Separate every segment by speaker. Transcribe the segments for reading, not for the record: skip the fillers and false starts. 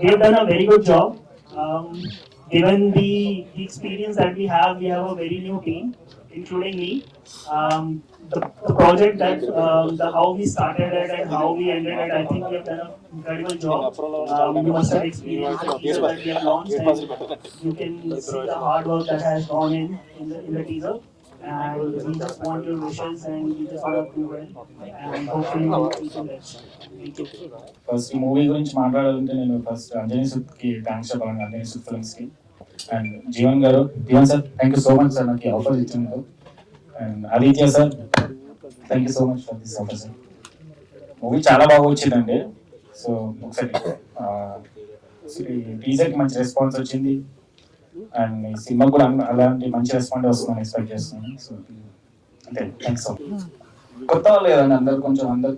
Speaker 1: they have done a very good job. Given the experience that we have a very new team, including me. The project that how we started it and how we ended it, I think we have done an incredible job. You must have experienced the teaser that we have launched, and you can see the hard work that has gone in the teaser. And we just want your wishes, and we just want to do well, and hopefully we can best. Thank you.
Speaker 2: First ఈ movie గురించి మాట్లాడాలంటే నేను first Anjani సుత్కి thanks చెప్పాలని, Anjani సుత్ ఫిల్మ్స్కి and Jeevan గారు. Jeevan sir thank you so much sir నాకు offer ఇచ్చినందుకు. And Aditya sir thank you so much for this offer sir. Movie చాలా బాగా వచ్చిందండి. సో ఒకసారి టీజర్కి మంచి రెస్పాన్స్ వచ్చింది అండ్ ఈ సినిమా కూడా అలాంటి మంచి రెస్పాన్స్ వస్తుందని ఎక్స్పెక్ట్ చేస్తున్నాను. సో అంతే, థ్యాంక్స్. కొత్త వాళ్ళు కదండి అందరు, కొంచెం అందరు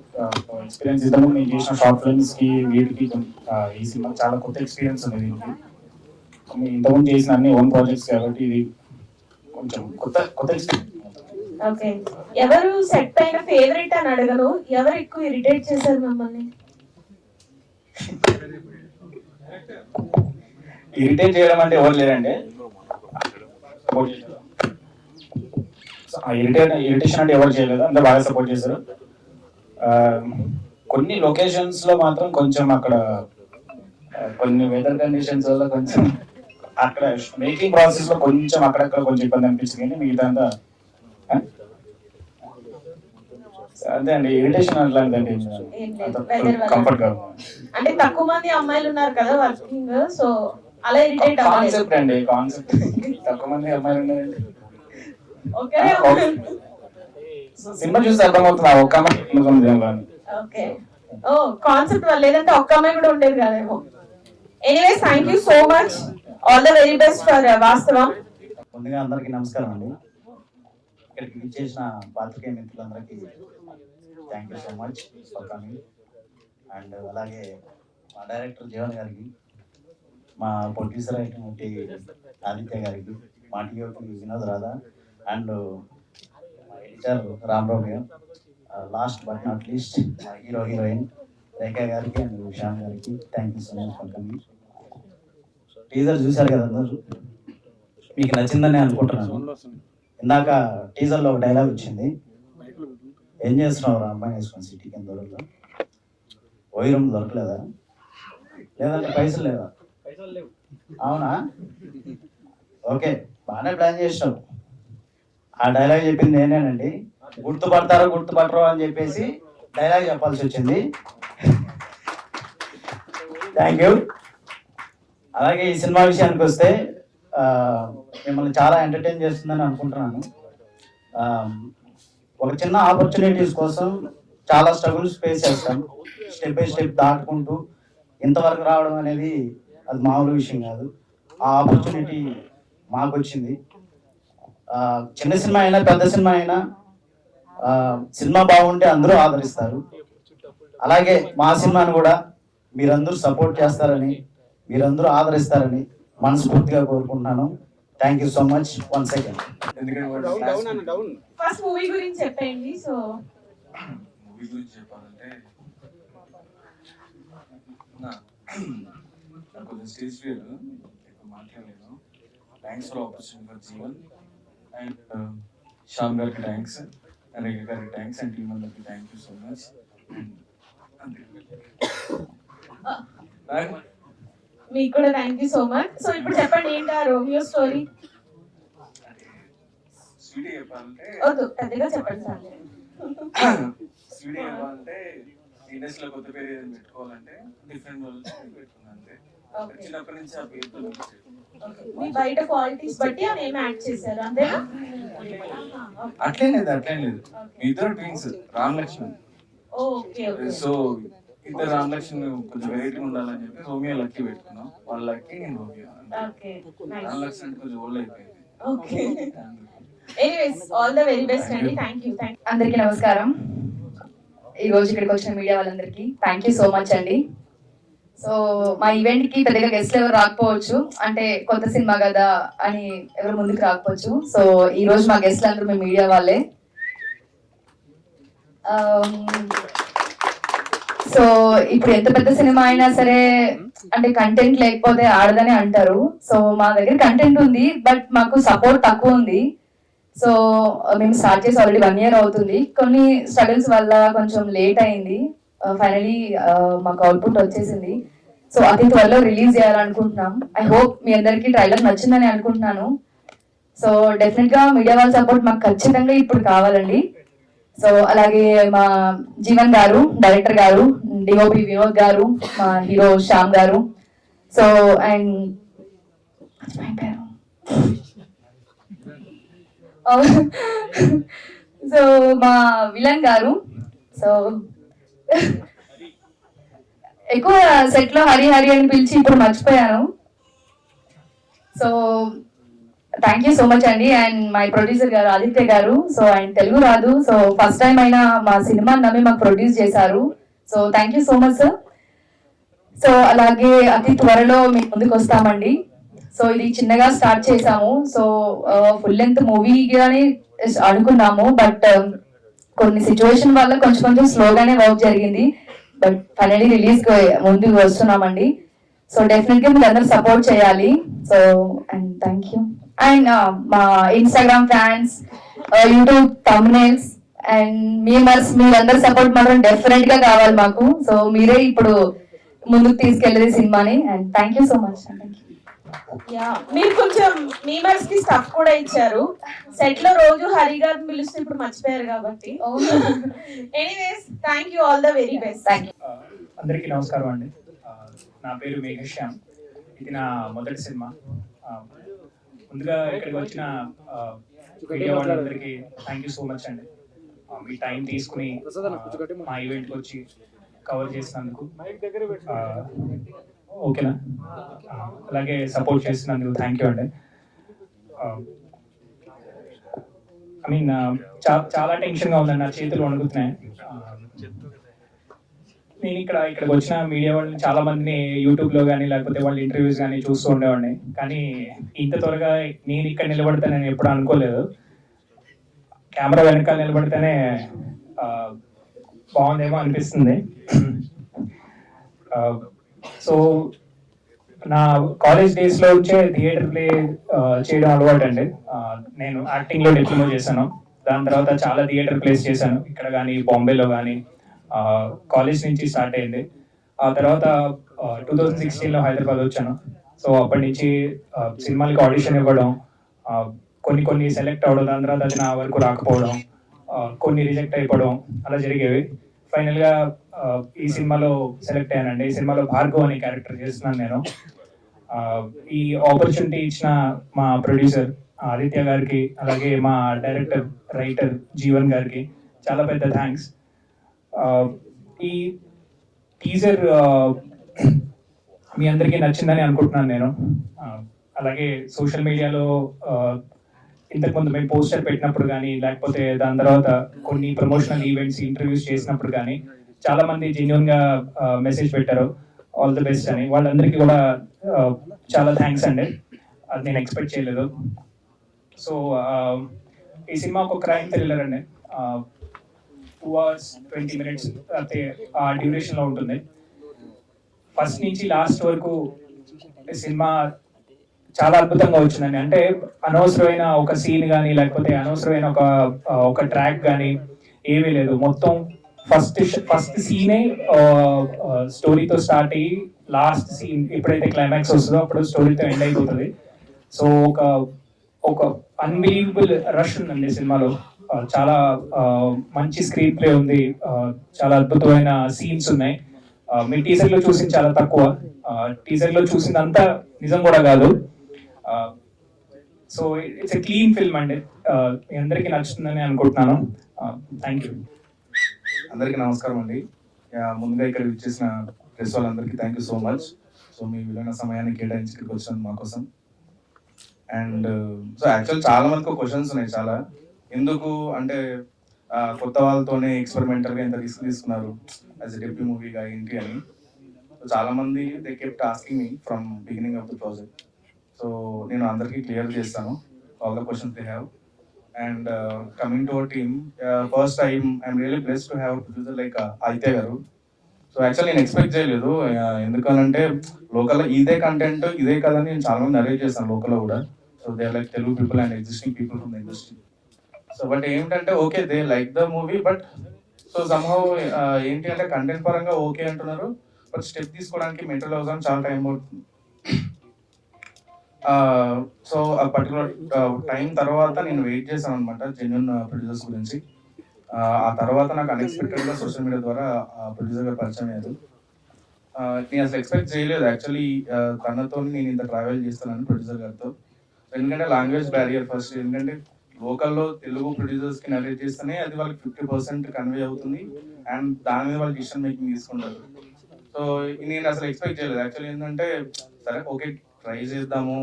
Speaker 2: ఎక్స్పీరియన్స్ ఇద్దాము. నేను చేసిన షార్ట్ ఫిల్మ్స్ కి వీటికి ఈ సినిమా చాలా కొత్త ఎక్స్పీరియన్స్ ఉంది. దీనికి ఇంతకుముందు చేసిన అన్ని ఓన్ ప్రాజెక్ట్స్ కాబట్టి ఇది కొంచెం కొత్త ఎక్స్పీరియన్స్.
Speaker 3: ఓకే, ఎవరు సెట్ పైన ఫేవరెట్ అని అడగను, ఎవరు ఎక్కువ ఇరిటేట్ చేశారు మిమ్మల్ని?
Speaker 2: ఇరిటేట్ చేయడం అంటే ఎవరు లేరండి. ఇరిటేషన్ అంటే ఎవరు చేయలేదు, అందరూ బాగా సపోర్ట్ చేశారు. కొన్ని లొకేషన్స్ లో మాత్రం కొంచెం అక్కడ కొన్ని వెదర్ కండిషన్స్ వల్ల కొంచెం అక్కడ మేకింగ్ ప్రాసెస్ లో కొంచెం అక్కడక్కడ కొంచెం ఇబ్బంది అనిపించింది. కానీ మిగతా అంతా అంతే అండి. ఇరిటేషన్ అట్లాంటిదండి కంఫర్ట్ గా.
Speaker 3: అంటే తక్కువ మంది అమ్మాయిలు ఉన్నారు కదా వర్కింగ్, సో అలా ఇరిటేట్
Speaker 2: కాన్సెప్ట్ అండి, కాన్సెప్ట్. తక్కువ మంది అమ్మాయిలు ఉన్నారండి. సినిమా చూసి అర్థమవుతుంది ఒక్క అమ్మాయి.
Speaker 3: ఓకే, ఓ కాన్సెప్ట్ వల్ల, లేదంటే ఒక్క అమ్మాయి కూడా ఉండేది కదేమో. Anyways thank you so much, all the very best for Vastavam.
Speaker 4: ముందుగా అందరికీ నమస్కారం అండి. ఇక్కడికి విచ్చేసిన పాత్రికేయ మిత్రులందరికీ thank you so much for coming. And అలాగే మా డైరెక్టర్ జీవన్ గారికి, మా ప్రొడ్యూసర్ అయినటువంటి ఆదిత్య గారికి, మా టీఓపి వినోద్ రాధా, అండ్ మా ఎడిటర్ రామరావు గారు, లాస్ట్ బట్ నాట్ లీస్ట్ మా హీరోయిన్ రేఖా గారికి అండ్ శ్యామ్ గారికి thank you so much for coming. Teaser చూశారు కదా అందరూ, మీకు నచ్చిందని అనుకుంటున్నాను. ఇందాక టీజర్లో ఒక డైలాగ్ వచ్చింది, ఏం చేస్తున్నావు అమ్మాయి వేసుకొని సిటీ కింద దొరకదా, వైరం దొరకలేదా, లేదంటే పైసలు లేదా? అవునా, ఓకే బాగానే ప్లాన్ చేసినావు. ఆ డైలాగ్ చెప్పింది నేనేనండి. గుర్తుపడతారో అని చెప్పేసి డైలాగ్ చెప్పాల్సి వచ్చింది. Thank you. అలాగే ఈ సినిమా విషయానికి వస్తే మిమ్మల్ని చాలా ఎంటర్టైన్ చేస్తుందని అనుకుంటున్నాను. ఒక చిన్న ఆపర్చునిటీస్ కోసం చాలా స్ట్రగుల్స్ ఫేస్ చేస్తాం. స్టెప్ బై స్టెప్ దాటుకుంటూ ఇంతవరకు రావడం అనేది అది మామూలు విషయం కాదు. ఆ ఆపర్చునిటీ మాకు వచ్చింది. చిన్న సినిమా అయినా పెద్ద సినిమా అయినా సినిమా బాగుంటే అందరూ ఆదరిస్తారు. అలాగే మా సినిమాని కూడా మీరందరూ సపోర్ట్ చేస్తారని, మీరందరూ ఆదరిస్తారని మనస్ఫూర్తిగా కోరుకుంటున్నాను. Thank you so much one second.
Speaker 3: First movie గురించి చెప్పండి. సో
Speaker 2: మూవీ గురించి చెప్పాలంటే కొంచెం స్టేజ్ ఫియర్, ఎక్కువ మాట్లాడలేదు. Thanks for opportunity for Jeevan and Shyam గారికి థ్యాంక్స్, రేఖ గారికి థ్యాంక్స్ అండ్ టీమ్ అందరికి థ్యాంక్ యూ సో మచ్.
Speaker 3: మీకు కూడా thank you so much. So ఇప్పుడు చెప్పండి, ఏంటా రోమియో స్టోరీ?
Speaker 2: స్వీట్ చెప్పాలంటే
Speaker 3: వద్దు, పెద్దగా చెప్పండి సార్.
Speaker 2: స్వీట్ చెప్పాలంటే ఇండస్ట్రీలో కొత్త పేరు ఏదైనా పెట్టుకోవాలంటే డిఫరెంట్ రోల్స్ పెట్టుకున్నాను. అంతే, చిన్నప్పటి నుంచి ఆ పేరుతో
Speaker 3: మీ బయట క్వాలిటీస్ బట్టి ఆ నేమ్ యాడ్ చేశారు అంతేనా?
Speaker 2: అట్లేం లేదు. మీ ఇద్దరు twins Ram Lakshman.
Speaker 3: Okay,
Speaker 2: so ఇద్దరు రామ్ లక్ష్మణ్ కొంచెం వెరైటీ ఉండాలని చెప్పి రోమియో లక్కీ పెట్టుకున్నాం. వాళ్ళ లక్కీ నేను రోమియో. రామ్ లక్ష్మణ్ కొంచెం ఓల్డ్ అయిపోయింది.
Speaker 3: Okay, anyways all the very best అండి. థాంక్యూ.
Speaker 5: అందరికీ నమస్కారం. ఈ రోజు ఇక్కడికి వచ్చిన మీడియా వాళ్ళందరికీ థ్యాంక్ యూ సో మచ్ అండి. సో మా ఈవెంట్ కి పెద్దగా గెస్ట్లు ఎవరు రాకపోవచ్చు, అంటే కొత్త సినిమా కదా అని ఎవరు ముందుకు రాకపోవచ్చు. సో ఈ రోజు మా గెస్ట్లు అందరూ మీ మీడియా వాళ్ళే. సో ఇప్పుడు ఎంత పెద్ద సినిమా అయినా సరే అంటే కంటెంట్ లేకపోతే ఆడదని అంటారు. సో మా దగ్గర కంటెంట్ ఉంది, బట్ మాకు సపోర్ట్ తక్కువ ఉంది. సో మేము స్టార్ట్ చేసి ఆల్రెడీ 1 year అవుతుంది. కొన్ని స్ట్రగుల్స్ వల్ల కొంచెం లేట్ అయింది. ఫైనలీ మాకు అవుట్పుట్ వచ్చేసింది. సో అతి త్వరలో రిలీజ్ చేయాలనుకుంటున్నాం. ఐ హోప్ మీ అందరికీ ట్రైలర్ నచ్చిందని అనుకుంటున్నాను. సో డెఫినెట్ గా మీడియా వాళ్ళ సపోర్ట్ మాకు ఖచ్చితంగా ఇప్పుడు కావాలండి. సో అలాగే మా జీవన్ గారు, డైరెక్టర్ గారు, డిఓపి వినోద్ గారు, మా హీరో శ్యామ్ గారు, సో అండ్ సో మా విలన్ గారు, సో ఎక్కువ సెట్ లో హరి హరి అని పిలిచి ఇప్పుడు మర్చిపోయాను. So thank you so much అండి. అండ్ మై ప్రొడ్యూసర్ గారు ఆదిత్య గారు, సో ఆయన తెలుగు రాదు, సో ఫస్ట్ టైం అయినా మా సినిమాని నమ్మి మాకు ప్రొడ్యూస్ చేశారు. So thank you so much sir. So అలాగే అతి త్వరలో మీకు ముందుకు వస్తామండి. సో ఇది చిన్నగా స్టార్ట్ చేసాము. సో ఫుల్ లెంత్ మూవీగానే అనుకున్నాము, బట్ కొన్ని సిచ్యువేషన్ వల్ల కొంచెం కొంచెం స్లోగానే వర్క్ జరిగింది. బట్ ఫైనలీ రిలీజ్ ముందుకు వస్తున్నామండి. సో డెఫినెట్ గా మీరు అందరూ సపోర్ట్ చేయాలి. So and thank you. And మా Instagram fans, YouTube thumbnails and memers, మీరందరూ సపోర్ట్ మాత్రం డెఫినెట్ గా కావాలి మాకు. సో మీరే ఇప్పుడు ముందుకు తీసుకెళ్ళేది సినిమాని. And thank you so much.
Speaker 3: Yeah, మీరు కొంచెం మీమర్స్ కి స్టఫ్ కూడా ఇచ్చారు. సెట్ లో రోజు హరి గారిని పిలుస్తూ ఇప్పుడు మర్చిపోయారు కాబట్టి. Anyways thank you, all the very best.
Speaker 5: Thank you.
Speaker 2: అందరికీ నమస్కారం అండి. నా పేరు మేఘశ్యామ్. ఇది నా మొదటి సినిమా. ముందుగా ఇక్కడికి వచ్చిన మీడియా వాళ్ళందరికీ థ్యాంక్ యూ సో మచ్ అండి. మీ టైం తీసుకుని మా ఈవెంట్కి వచ్చి కవర్ చేసినందుకు, ఓకేనా, అలాగే సపోర్ట్ చేసినందుకు థ్యాంక్ యూ అండి. ఐ మీన్ చాలా టెన్షన్గా ఉందండి, నా చేతులు వణుకుతున్నాయి. నేను ఇక్కడికి వచ్చిన మీడియా వాళ్ళని చాలా మందిని యూట్యూబ్లో కానీ లేకపోతే వాళ్ళ ఇంటర్వ్యూస్ కానీ చూస్తూ ఉండేవాడిని, కానీ ఇంత త్వరగా నేను ఇక్కడ నిలబడతానని ఎప్పుడు అనుకోలేదు. కెమెరా వెనకాల నిలబడితేనే బాగుందేమో అనిపిస్తుంది. సో నా కాలేజ్ డేస్లో వచ్చే థియేటర్ ప్లే చేయడం అలవాటు అండి. నేను యాక్టింగ్లో డిప్లొమా చేశాను. దాని తర్వాత చాలా థియేటర్ ప్లేస్ చేశాను, ఇక్కడ కానీ బాంబేలో కానీ. కాలేజ్ నుంచి స్టార్ట్ అయింది. ఆ తర్వాత 2016లో హైదరాబాద్ వచ్చాను. సో అప్పటి నుంచి సినిమాలకి ఆడిషన్ ఇవ్వడం, కొన్ని సెలెక్ట్ అవ్వడం, దాని తర్వాత అది నా వరకు రాకపోవడం, కొన్ని రిజెక్ట్ అయిపోవడం, అలా జరిగేవి. ఫైనల్గా ఈ సినిమాలో సెలెక్ట్ అయ్యానండి. ఈ సినిమాలో భార్గవ్ అనే క్యారెక్టర్ చేస్తున్నాను నేను. ఈ ఆపర్చునిటీ ఇచ్చిన మా ప్రొడ్యూసర్ ఆదిత్య గారికి, అలాగే మా డైరెక్టర్ రైటర్ జీవన్ గారికి చాలా పెద్ద థ్యాంక్స్. ఈ టీజర్ మీ అందరికీ నచ్చిందని అనుకుంటున్నాను నేను. అలాగే సోషల్ మీడియాలో ఇంతకుముందు మేము పోస్టర్ పెట్టినప్పుడు కానీ, లేకపోతే దాని తర్వాత కొన్ని ప్రమోషనల్ ఈవెంట్స్, ఇంటర్వ్యూస్ చేసినప్పుడు కానీ చాలా మంది జెన్యున్ గా మెసేజ్ పెట్టారు, ఆల్ ది బెస్ట్ అని. వాళ్ళందరికీ కూడా చాలా థ్యాంక్స్ అండి. అది నేను ఎక్స్పెక్ట్ చేయలేదు. సో ఈ సినిమా ఒక క్రైమ్ థ్రిల్లర్ అండి. 2 hours 20 minutes అయితే ఆ డ్యూరేషన్లో ఉంటుంది. ఫస్ట్ నుంచి లాస్ట్ వరకు సినిమా చాలా అద్భుతంగా వచ్చిందండి. అంటే అనవసరమైన ఒక సీన్ కానీ, లేకపోతే అనవసరమైన ఒక ట్రాక్ కానీ ఏమీ లేదు. మొత్తం ఫస్ట్ సీనే స్టోరీతో స్టార్ట్ అయ్యి లాస్ట్ సీన్ ఎప్పుడైతే క్లైమాక్స్ వస్తుందో అప్పుడు స్టోరీతో ఎండ్ అయిపోతుంది. సో ఒక అన్బిలీవబుల్ రష్ ఉందండి సినిమాలో. చాలా మంచి స్క్రీన్ ప్లే ఉంది, చాలా అద్భుతమైన సీన్స్ ఉన్నాయి. మీ టీజర్లో చూసింది చాలా తక్కువ, టీజర్లో చూసిందంతా నిజం కూడా కాదు. So it's a clean film అండి. మీ అందరికీ నచ్చుతుందని అనుకుంటున్నాను. Thank you.
Speaker 6: అందరికీ నమస్కారం అండి. ముందుగా ఇక్కడ విచ్చేసిన ప్రెస్ వాళ్ళందరికీ thank you so much. So మీ విలువైన సమయాన్ని కేటాయించి ఇక్కడికి వచ్చినందుకు మా కోసం. అండ్ సో యాక్చువల్ చాలా మందికి క్వశ్చన్స్ ఉన్నాయి. చాలా ఎందుకు అంటే కొత్త వాళ్ళతోనే ఎక్స్పెరిమెంటల్గా ఎంత రిస్క్ తీసుకున్నారు యాజ్ ఎ డెబ్యూ మూవీగా ఏంటి అని. సో చాలా మంది they kept asking me from beginning of the project. So నేను అందరికీ క్లియర్ చేస్తాను all the questions they have. And coming to our team, first I'm really blessed to have a producer like Aditya Garu. So actual నేను expect చేయలేదు, ఎందుకనంటే local ఇదే content ఇదే కదని నేను చాలా మంది నరేట్ చేశాను లోకల్లో కూడా. So they like Telugu people and existing people from the industry. So but ఏంటంటే okay they like the movie, but so somehow ఏంటి అంటే కంటెంట్ పరంగా ఓకే అంటున్నారు, బట్ స్టెప్ తీసుకోవడానికి మెంటల్ అవసరం చాలా టైం పడుతుంది. సో ఆ పర్టికులర్ టైం తర్వాత నేను వెయిట్ చేశాను అనమాట జెన్యున్ ప్రొడ్యూసర్స్ గురించి. ఆ తర్వాత నాకు అన్ఎక్స్పెక్టెడ్గా సోషల్ మీడియా ద్వారా ప్రొడ్యూసర్ గారు పరిచయం అయ్యారు. నేను అసలు ఎక్స్పెక్ట్ చేయలేదు యాక్చువల్లీ తనతో నేను ఇంత ట్రావెల్ చేస్తానని ప్రొడ్యూసర్ గారితో. ఎందుకంటే లాంగ్వేజ్ బ్యారియర్ ఫస్ట్, ఎందుకంటే లోకల్లో తెలుగు ప్రొడ్యూసర్స్కి నరేట్ చేస్తేనే అది వాళ్ళకి 50% కన్వే అవుతుంది అండ్ దాని మీద వాళ్ళు డిసిషన్ మేకింగ్ తీసుకుంటారు. సో నేను అసలు ఎక్స్పెక్ట్ చేయలేదు యాక్చువల్లీ. ఏంటంటే సరే ఓకే ట్రై చేద్దాము,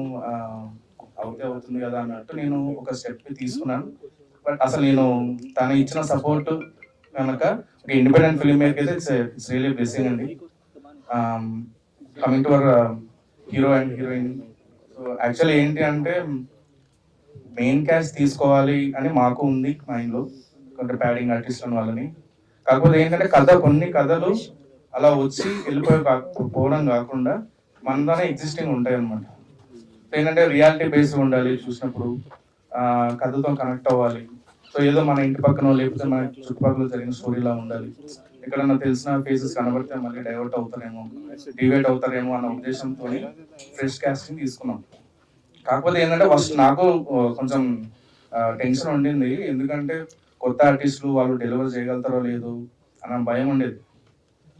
Speaker 6: అవుతుంది కదా అన్నట్టు నేను ఒక స్టెప్ తీసుకున్నాను. బట్ అసలు నేను తను ఇచ్చిన సపోర్ట్ కనుక ఒక ఇండిపెండెంట్ ఫిల్మ్ మేకర్ అయితే ఇట్స్ రియలీ బ్లెస్సింగ్ అండి. Coming to our hero and heroine, so actually ఏంటి అంటే మెయిన్ క్యాస్ట్ తీసుకోవాలి అని మాకు ఉంది మైండ్లో, కొంచెం ప్యాడింగ్ ఆర్టిస్టులను వాళ్ళని. కాకపోతే ఏంటంటే కొన్ని కథలు అలా వచ్చి పోవడం కాకుండా మనలోనే ఎగ్జిస్టింగ్ ఉంటాయి అనమాట. ఏంటంటే రియాలిటీ బేస్డ్ ఉండాలి చూసినప్పుడు, కథతో కనెక్ట్ అవ్వాలి. సో ఏదో మన ఇంటి పక్కన లేకపోతే మన చుట్టుపక్కల జరిగిన స్టోరీలా ఉండాలి. ఎక్కడన్నా తెలిసిన ఫేసెస్ కనబడితే మళ్ళీ డైవర్ట్ అవుతారేమో, డివైడ్ అవుతారేమో అన్న ఉద్దేశంతో ఫ్రెష్ కాస్టింగ్ తీసుకున్నాం. కాకపోతే ఏంటంటే ఫస్ట్ నాకు కొంచెం టెన్షన్ ఉండింది, ఎందుకంటే కొత్త ఆర్టిస్టులు వాళ్ళు డెలివర్ చేయగలుగుతారో లేదు అన్న భయం ఉండేది.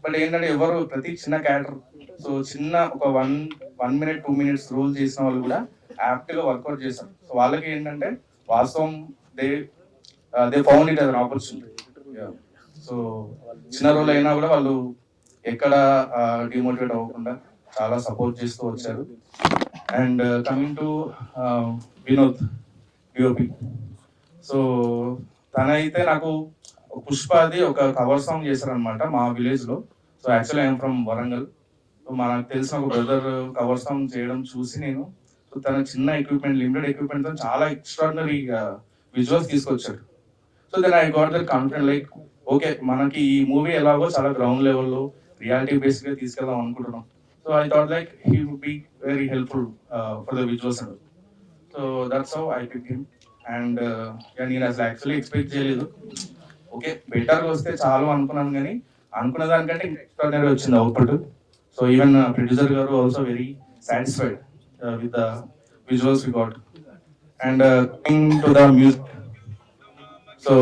Speaker 6: బట్ ఏంటంటే ఎవరు ప్రతి చిన్న క్యారెక్టర్, సో చిన్న ఒక 1 minute 2 minutes రోల్ చేసిన వాళ్ళు కూడా యాప్ట్గా వర్కౌట్ చేశారు. సో వాళ్ళకి ఏంటంటే వాస్తవం they found it as an opportunity. So చిన్న రోల్ అయినా కూడా వాళ్ళు ఎక్కడ డిమోటివేట్ అవ్వకుండా చాలా సపోర్ట్ చేస్తూ వచ్చారు. And coming to Vinod DOP, so తనైతే నాకు పుష్పది ఒక కవర్ సాంగ్ చేశారనమాట మా విలేజ్లో. So actually I'm from Warangal. So మనకు తెలిసిన ఒక బ్రదర్ కవర్ సాంగ్ చేయడం చూసి నేను, సో తన చిన్న ఎక్విప్మెంట్, లిమిటెడ్ ఎక్విప్మెంట్తో చాలా ఎక్స్ట్రాడినరీ విజువల్స్ తీసుకొచ్చాడు. So then I got that confident like okay మనకి ఈ మూవీ ఎలాగో చాలా గ్రౌండ్ లెవెల్లో రియాలిటీ బేస్డ్గా తీసుకెళ్దాం అనుకుంటున్నాం. So I thought like he would be very helpful for the visuals and so that's how I pick him. And నేను అసలు యాక్చువల్లీ ఎక్స్పెక్ట్ చేయలేదు, ఓకే బెటర్గా వస్తే చాలు అనుకున్నాను, కానీ అనుకున్న దానికంటే ఎక్స్ట్రాడినరీ వచ్చింది అవుట్పుట్. సో ఈవెన్ ప్రొడ్యూసర్ గారు also very satisfied with the visuals we got. And coming to the music, so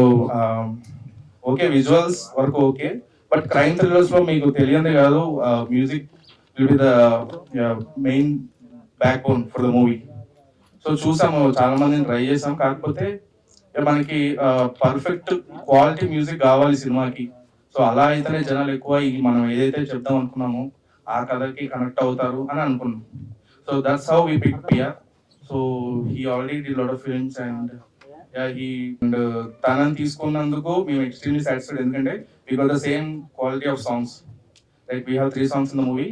Speaker 6: okay visuals వరకు ఓకే, బట్ క్రైమ్ థ్రిల్లర్స్ లో మీకు తెలియదు కాదు, music will be the main backbone for the movie. So చూసాము, చాలా మందిని try చేసాం, కాకపోతే మనకి పర్ఫెక్ట్ క్వాలిటీ మ్యూజిక్ కావాలి సినిమాకి. సో అలా అయితేనే జనాలు ఎక్కువ మనం ఏదైతే చెప్దాం అనుకున్నామో ఆ కథకి కనెక్ట్ అవుతారు అని అనుకున్నాం. So that's how we pick PR. So he already did lot of films and తనని తీసుకున్నందుకు మేము ఎక్స్ట్రీమ్లీ సాటిస్ఫైడ్, ఎందుకంటే we got the same quality of songs. Like we have 3 songs in the movie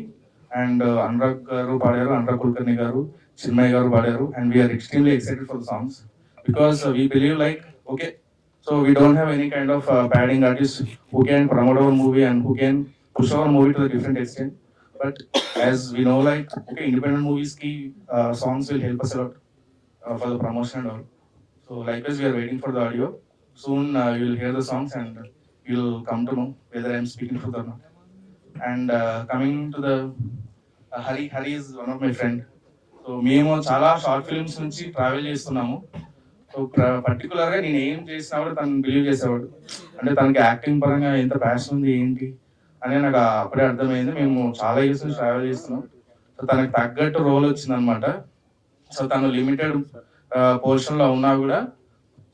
Speaker 6: and Anurag garu పాడారు, అనురాగ్ కుల్కర్ణి గారు, చిన్మయ్ గారు పాడారు. And we're extremely excited for the songs because we believe like okay, so we don't have any kind of padding artist who can promote our movie and who can push our movie to a different extent. But as we know, like okay, independent movies ki songs will help us a lot for the promotion and all. So likewise, we are waiting for the audio. Soon you will hear the songs and you will come to know whether I am speaking truth or not. And coming to the Hari is one of my friend. So మేము చాలా short films నుంచి travel చేస్తున్నాము. So పర్టికులర్గా నేను ఏం చేసినా కూడా తను బిలీవ్ చేసేవాడు, అంటే తనకి యాక్టింగ్ పరంగా ఎంత ప్యాషన్ ఉంది ఏంటి అని నాకు అప్పుడే అర్థమైంది. మేము చాలా ఇయర్స్ నుంచి ట్రావెల్ చేస్తున్నాం. సో తనకు తగ్గట్టు రోల్ వచ్చిందనమాట. సో తను లిమిటెడ్ పోర్షన్లో ఉన్నా కూడా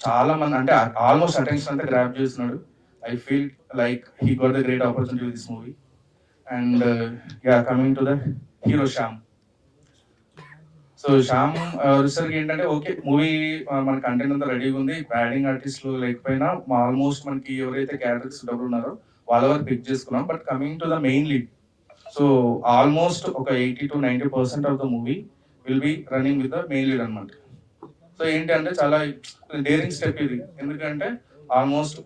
Speaker 6: చాలా మంది, అంటే ఆల్మోస్ట్ అటెన్షన్ అంతా గ్రాప్ చేస్తున్నాడు. I feel like he got the great opportunity with this movie. And yeah coming to the hero Shyam. So Shyam రిసర్కి ఏంటంటే ఓకే మూవీ మన కంటెంట్ అంతా రెడీగా ఉంది, బ్యాడింగ్ ఆర్టిస్టులు లేకపోయినా ఆల్మోస్ట్ మనకి ఎవరైతే క్యారెక్టర్స్ డబ్బులు ఉన్నారో వాళ్ళ వరకు పిక్ చేసుకున్నాం. But coming to the main lead, so almost ఒక 80 to 90% of the movie will be running with the main lead అనమాట. సో ఏంటంటే చాలా డేరింగ్ స్టెప్ ఇది, ఎందుకంటే ఆల్మోస్ట్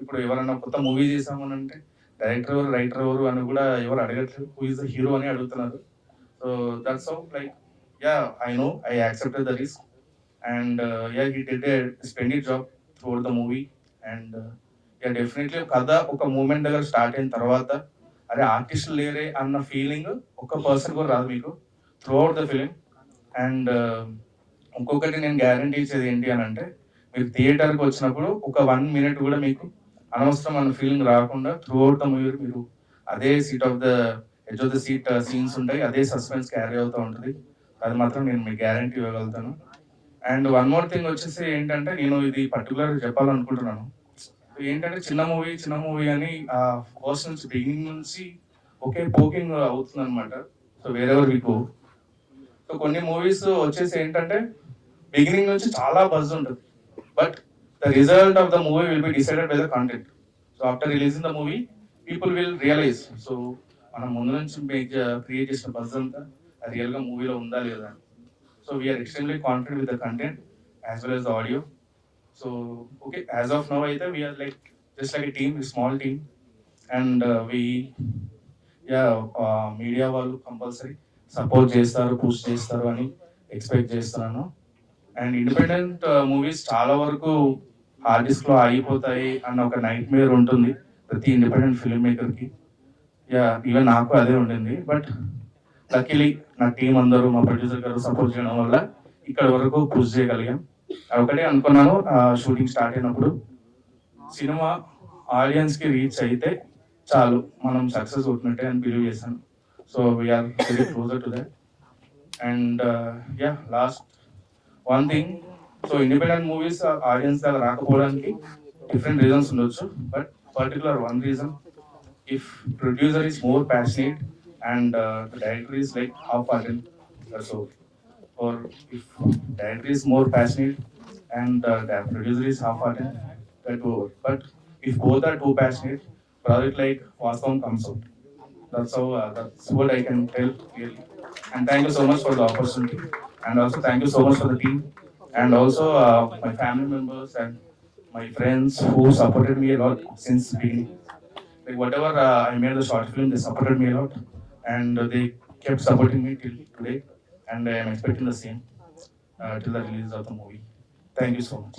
Speaker 6: ఇప్పుడు ఎవరైనా కొత్త మూవీ చేసామని అంటే డైరెక్టర్ ఎవరు, రైటర్ ఎవరు అని కూడా ఎవరు అడగట్లేదు, హూ ఇస్ ద హీరో అని అడుగుతున్నారు. So that's how like yeah I know I accepted the risk and yeah he did a splendid job throughout the movie. And yeah definitely కథ ఒక మూమెంట్ దగ్గర స్టార్ట్ అయిన తర్వాత అరే ఆర్టిస్టులు లేరే అన్న ఫీలింగ్ ఒక్క పర్సన్ కూడా రాదు మీకు త్రూఅవుట్ ద ఫిలిం. అండ్ ఇంకొకటి నేను గ్యారంటీ ఇచ్చేది ఏంటి అని అంటే, మీరు థియేటర్కి వచ్చినప్పుడు ఒక 1 minute కూడా మీకు అనవసరం అన్న ఫీలింగ్ రాకుండా త్రూఅవుట్ ద మూవీ మీరు అదే seat of the edge of the seat scenes ఉంటాయి, అదే సస్పెన్స్ క్యారీ అవుతూ ఉంటుంది. అది మాత్రం నేను మీకు గ్యారంటీ ఇవ్వగలుగుతాను. అండ్ వన్ మోర్ థింగ్ వచ్చేసి ఏంటంటే, నేను ఇది పర్టికులర్ చెప్పాలనుకుంటున్నాను. ఏంటంటే చిన్న మూవీ అని ఫస్ట్ నుంచి బిగినింగ్ నుంచి ఒకే పోకింగ్ అవుతుంది అనమాట. So wherever we go. So కొన్ని మూవీస్ వచ్చేసి ఏంటంటే బిగినింగ్ నుంచి చాలా బజ్ ఉంటుంది, but the result of the movie will be decided by the content. So after releasing the movie people will realize so మనం ముందు నుంచి క్రియేట్ చేసిన బజ్ అంతా అది రియల్గా మూవీలో ఉందా లేదా. So we're extremely confident with the content as well as the audio. So okay, as of now అయితే we're like just like a team, small team. And media వాళ్ళు కంపల్సరీ సపోర్ట్ చేస్తారు, పుష్ చేస్తారు అని ఎక్స్పెక్ట్ చేస్తున్నాను. And independent movies చాలా వరకు hard డిస్క్లో ఆగిపోతాయి అన్న ఒక నైట్ మేర్ ఉంటుంది ప్రతి ఇండిపెండెంట్ ఫిల్మ్ మేకర్కి. ఈవెన్ నాకు అదే ఉండింది. బట్ లక్కీలీ నా టీం అందరూ, మా ప్రొడ్యూసర్ గారు సపోర్ట్ చేయడం వల్ల ఇక్కడ వరకు పుష్ చేయగలిగాం. ఒకటే అనుకున్నాను షూటింగ్ స్టార్ట్ అయినప్పుడు, సినిమా ఆడియన్స్కి రీచ్ అయితే చాలు, మనం సక్సెస్ అవుతున్నట్టే అని బిలీవ్ చేశాను. So we're very closer to that. And last one thing, so independent movies audience దగ్గర రాకపోవడానికి డిఫరెంట్ రీజన్స్ ఉండొచ్చు, but particular one reason, if producer is more passionate and the director is like half-hearted. So, or if director is more passionate and the producer is half-hearted, that will work. But if both are too passionate, project like Vastavam comes out. That's how that's what I can tell clearly. And thank you so much for the opportunity. And also thank you so much for the team. And also my family members and my friends who supported me a lot since beginning. Like whatever I made the short film, they supported me a lot. And they kept supporting me till today, and I am expecting the same till the release of the movie. Thank you so much.